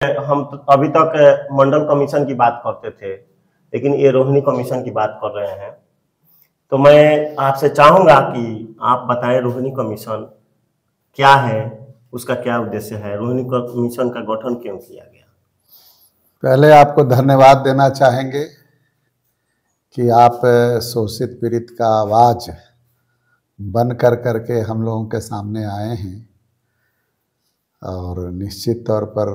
हम तो अभी तक मंडल कमीशन की बात करते थे, लेकिन ये रोहिणी कमीशन की बात कर रहे हैं। तो मैं आपसे चाहूंगा कि आप बताएं रोहिणी कमीशन क्या है, उसका क्या उद्देश्य है, रोहिणी कमीशन का गठन क्यों किया गया। पहले आपको धन्यवाद देना चाहेंगे कि आप शोषित पीड़ित का आवाज बन कर करके हम लोगों के सामने आए हैं। और निश्चित तौर पर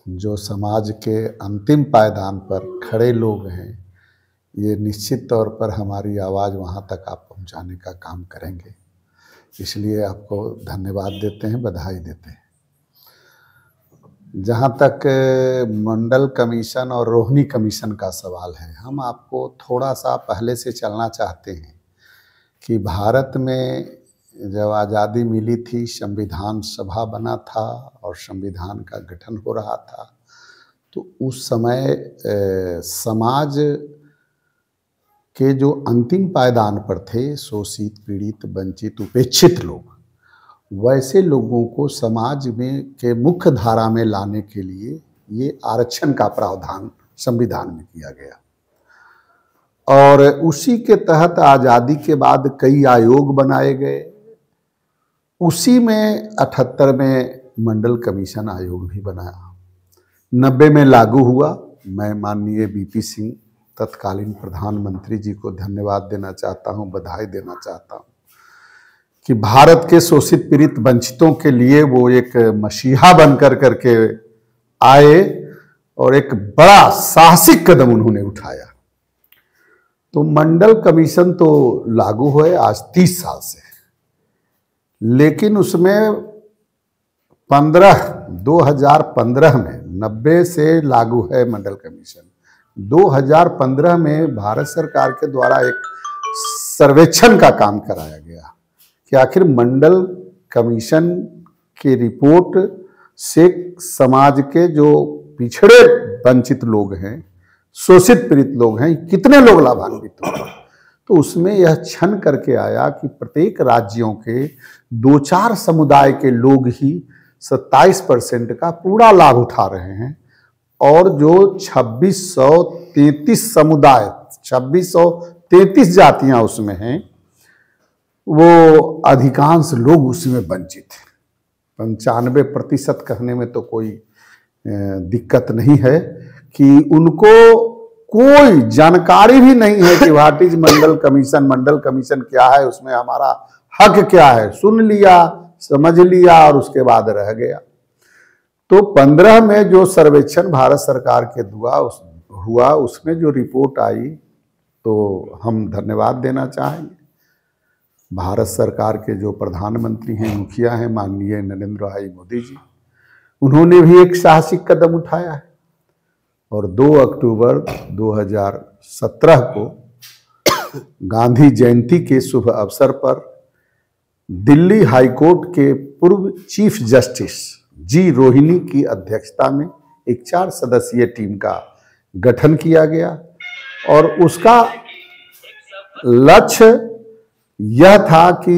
जो समाज के अंतिम पायदान पर खड़े लोग हैं, ये निश्चित तौर पर हमारी आवाज़ वहाँ तक आप पहुँचाने का काम करेंगे। इसलिए आपको धन्यवाद देते हैं, बधाई देते हैं। जहाँ तक मंडल कमीशन और रोहिणी कमीशन का सवाल है, हम आपको थोड़ा सा पहले से चलना चाहते हैं कि भारत में जब आज़ादी मिली थी, संविधान सभा बना था और संविधान का गठन हो रहा था, तो उस समय समाज के जो अंतिम पायदान पर थे, शोषित पीड़ित वंचित उपेक्षित लोग, वैसे लोगों को समाज में के मुख्य धारा में लाने के लिए ये आरक्षण का प्रावधान संविधान में किया गया। और उसी के तहत आज़ादी के बाद कई आयोग बनाए गए। उसी में 78 में मंडल कमीशन आयोग भी बनाया, 90 में लागू हुआ। मैं माननीय बीपी सिंह तत्कालीन प्रधानमंत्री जी को धन्यवाद देना चाहता हूं, बधाई देना चाहता हूं कि भारत के शोषित पीड़ित वंचितों के लिए वो एक मसीहा बनकर करके आए और एक बड़ा साहसिक कदम उन्होंने उठाया। तो मंडल कमीशन तो लागू हुए आज 30 साल से, लेकिन उसमें 2015 में 90 से लागू है मंडल कमीशन। 2015 में भारत सरकार के द्वारा एक सर्वेक्षण का काम कराया गया कि आखिर मंडल कमीशन की रिपोर्ट से समाज के जो पिछड़े वंचित लोग हैं, शोषित पीड़ित लोग हैं, कितने लोग लाभान्वित हुए। तो उसमें यह छन करके आया कि प्रत्येक राज्यों के 2-4 समुदाय के लोग ही 27% का पूरा लाभ उठा रहे हैं, और जो 2633 समुदाय, 2633 जातियां उसमें हैं, वो अधिकांश लोग उसमें वंचित हैं। 95% कहने में तो कोई दिक्कत नहीं है कि उनको कोई जानकारी भी नहीं है कि what is Mandal commission, Mandal commission क्या है, उसमें हमारा हक क्या है। सुन लिया, समझ लिया और उसके बाद रह गया। तो 15 में जो सर्वेक्षण भारत सरकार के द्वारा हुआ, उसमें जो रिपोर्ट आई, तो हम धन्यवाद देना चाहेंगे भारत सरकार के जो प्रधानमंत्री हैं, मुखिया हैं, माननीय नरेंद्र भाई मोदी जी। उन्होंने भी एक साहसिक कदम उठाया है और 2 अक्टूबर 2017 को गांधी जयंती के शुभ अवसर पर दिल्ली हाईकोर्ट के पूर्व चीफ जस्टिस जी रोहिणी की अध्यक्षता में एक 4 सदस्यीय टीम का गठन किया गया। और उसका लक्ष्य यह था कि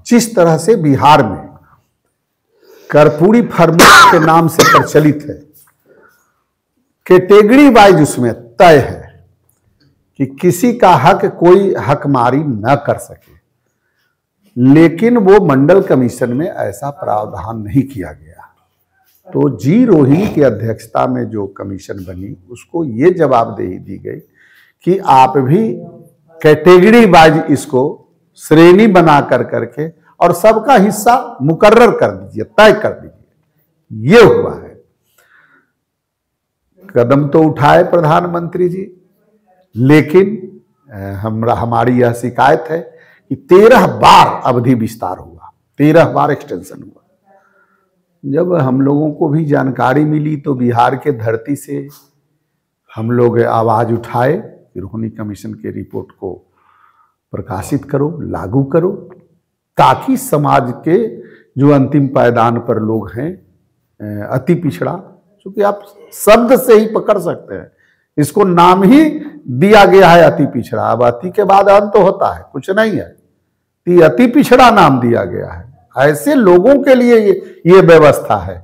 जिस तरह से बिहार में कर्पूरी फॉर्मूला के नाम से प्रचलित है, कैटेगरी वाइज उसमें तय है कि किसी का हक कोई हकमारी न कर सके, लेकिन वो मंडल कमीशन में ऐसा प्रावधान नहीं किया गया। तो जी रोहिणी की अध्यक्षता में जो कमीशन बनी, उसको ये जवाबदेही दी गई कि आप भी कैटेगरी वाइज इसको श्रेणी बना कर करके और सबका हिस्सा मुकर्रर कर दीजिए, तय कर दीजिए। ये हुआ है। कदम तो उठाए प्रधानमंत्री जी, लेकिन हमारी यह शिकायत है कि 13 बार अवधि विस्तार हुआ, 13 बार एक्सटेंशन हुआ। जब हम लोगों को भी जानकारी मिली तो बिहार के धरती से हम लोग आवाज उठाए कि रोहिणी कमीशन के रिपोर्ट को प्रकाशित करो, लागू करो, ताकि समाज के जो अंतिम पायदान पर लोग हैं, अति पिछड़ा, क्योंकि आप शब्द से ही पकड़ सकते हैं, इसको नाम ही दिया गया है अति पिछड़ा। अब अति के बाद अंत होता है, कुछ नहीं है, ये अति पिछड़ा नाम दिया गया है। ऐसे लोगों के लिए ये व्यवस्था है।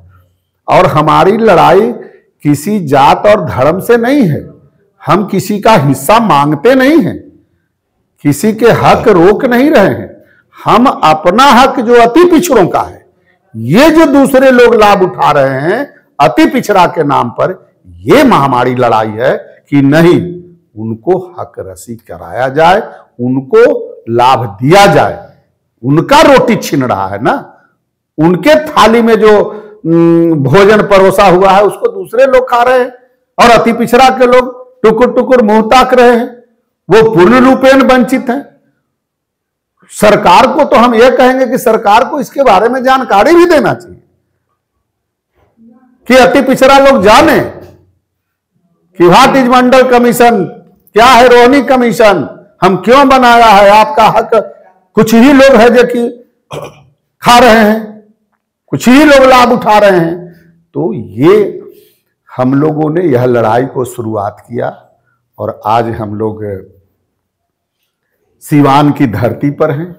और हमारी लड़ाई किसी जात और धर्म से नहीं है। हम किसी का हिस्सा मांगते नहीं हैं, किसी के हक रोक नहीं रहे हैं। हम अपना हक जो अति पिछड़ों का है, ये जो दूसरे लोग लाभ उठा रहे हैं अति पिछड़ा के नाम पर, ये हमारी लड़ाई है कि नहीं, उनको हक रसी कराया जाए, उनको लाभ दिया जाए। उनका रोटी छीन रहा है ना, उनके थाली में जो भोजन परोसा हुआ है उसको दूसरे लोग खा रहे हैं, और अति पिछड़ा के लोग टुकुर टुकुर मुंह ताक रहे हैं, वो पूर्ण रूपेण वंचित हैं। सरकार को तो हम ये कहेंगे कि सरकार को इसके बारे में जानकारी भी देना चाहिए कि अति पिछड़ा लोग जाने कि व्हाट इज मंडल कमीशन, क्या है रोहिणी कमीशन, हम क्यों बनाया है, आपका हक कुछ ही लोग है जो कि खा रहे हैं, कुछ ही लोग लाभ उठा रहे हैं। तो ये हम लोगों ने यह लड़ाई को शुरुआत किया, और आज हम लोग सीवान की धरती पर हैं।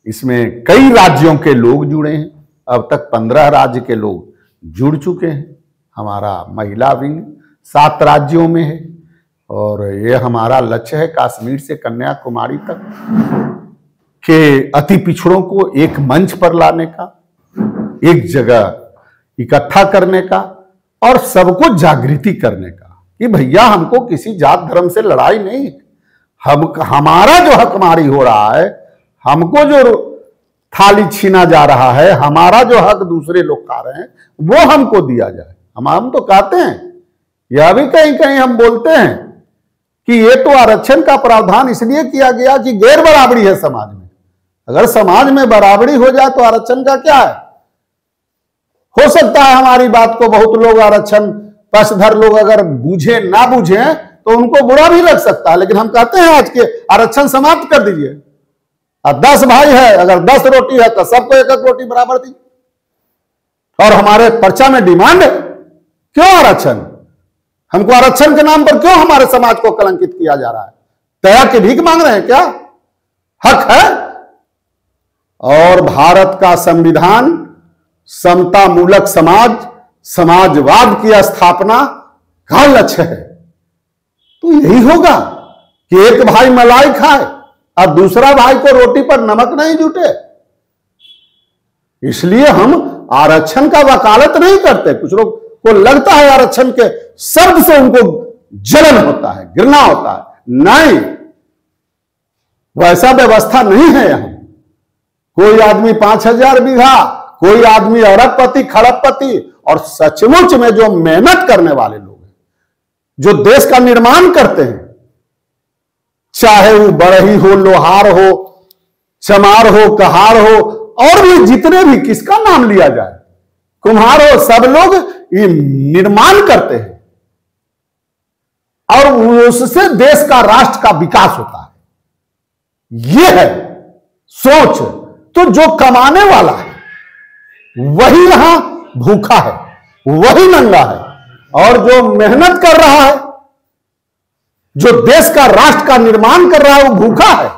इसमें कई राज्यों के लोग जुड़े हैं, अब तक 15 राज्य के लोग जुड़ चुके हैं। हमारा महिला विंग 7 राज्यों में है, और ये हमारा लक्ष्य है कश्मीर से कन्याकुमारी तक के अति पिछड़ों को एक मंच पर लाने का, एक जगह इकट्ठा करने का, और सबको जागृति करने का कि भैया हमको किसी जात धर्म से लड़ाई नहीं है। हमारा जो हकमारी हो रहा है, हमको जो थाली छीना जा रहा है, हमारा जो हक दूसरे लोग खा रहे हैं, वो हमको दिया जाए। हम तो कहते हैं, यह भी कहीं कहीं हम बोलते हैं कि ये तो आरक्षण का प्रावधान इसलिए किया गया कि गैर बराबरी है समाज में। अगर समाज में बराबरी हो जाए तो आरक्षण का क्या है? हो सकता है हमारी बात को बहुत लोग आरक्षण पक्षधर लोग अगर बूझे ना बूझे तो उनको बुरा भी लग सकता है, लेकिन हम कहते हैं आज के आरक्षण समाप्त कर दीजिए। 10 भाई है, अगर 10 रोटी है तो सबको 1-1 रोटी बराबर दी। और हमारे पर्चा में डिमांड है, क्यों आरक्षण? हमको आरक्षण के नाम पर क्यों हमारे समाज को कलंकित किया जा रहा है? दया की भीख मांग रहे हैं क्या? हक है। और भारत का संविधान समता मूलक समाज, समाजवाद की स्थापना का लक्ष्य है। तो यही होगा कि एक भाई मलाई खाए और दूसरा भाई को रोटी पर नमक नहीं जुटे। इसलिए हम आरक्षण का वकालत नहीं करते। कुछ लोग को लगता है आरक्षण के शब्द से उनको जलन होता है, घृणा होता है। नहीं, वैसा व्यवस्था नहीं है यहां। कोई आदमी 5000 बीघा, कोई आदमी अरबपति खड़बपति, और सचमुच में जो मेहनत करने वाले लोग हैं, जो देश का निर्माण करते हैं, चाहे वो बड़ही हो, लोहार हो, चमार हो, कहार हो, और भी जितने भी, किसका नाम लिया जाए, कुम्हार हो, सब लोग ये निर्माण करते हैं, और उससे देश का, राष्ट्र का विकास होता है। यह है सोच। तो जो कमाने वाला है वही यहां भूखा है, वही नंगा है, और जो मेहनत कर रहा है, जो देश का, राष्ट्र का निर्माण कर रहा है, वो भूखा है।